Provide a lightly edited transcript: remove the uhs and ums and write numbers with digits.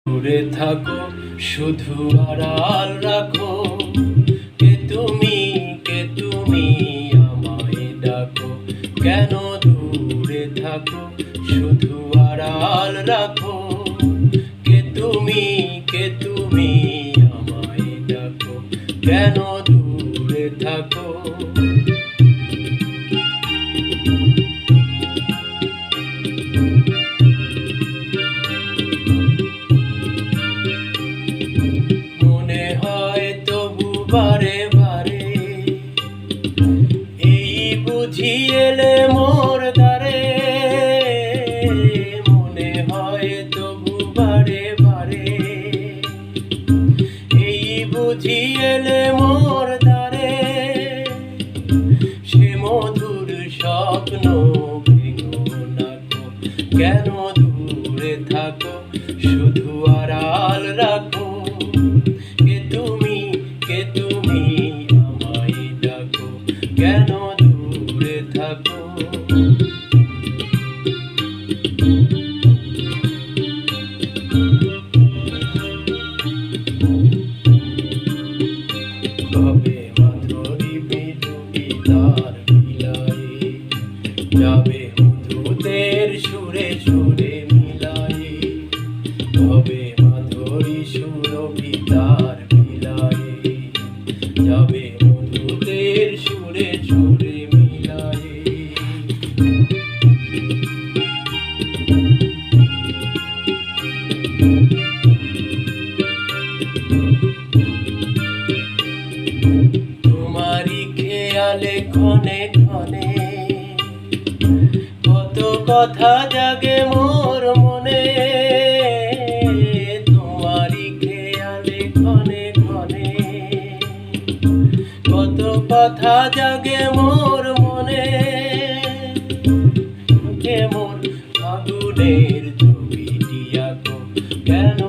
দূরে থাকো শুধু আড়াল রাখো, কে তুমি আমায় ডাকো। কেন দূরে থাকো শুধু আড়াল রাখো, কে তুমি আমায় ডাকো। কেন দূরে থাকো। মনে হয় তবু বারে বারে, এই বুঝি এলে মোর দ্বারে। মনে হয় তবু বারে বারে, এই বুঝি এলে মোর দ্বারে। সে মধুর স্বপ্ন ভেঙো না গো, কেন দূরে থাকো শুধু আড়াল রাখো। কে তুমি আমায় ডাকো, কেন দূরে থাকো। কবে মাধুরী বিদুটি তার বিলায়ে, যাবে মধুদের সুরে সুরে মিলায়ে। কবে মাধুরী সুরভি তার বিলায়ে, যাবে মধুদের সুরে সুরে মিলায়ে। তোমারই খেয়ালে ক্ষণে ক্ষণে কত কথা জাগে মোর মনে। তোমারই খেয়ালে ক্ষণে ক্ষণে কত কথা জাগে মোর মনে। মোর আগুনের ছবিটি আঁকো, কেন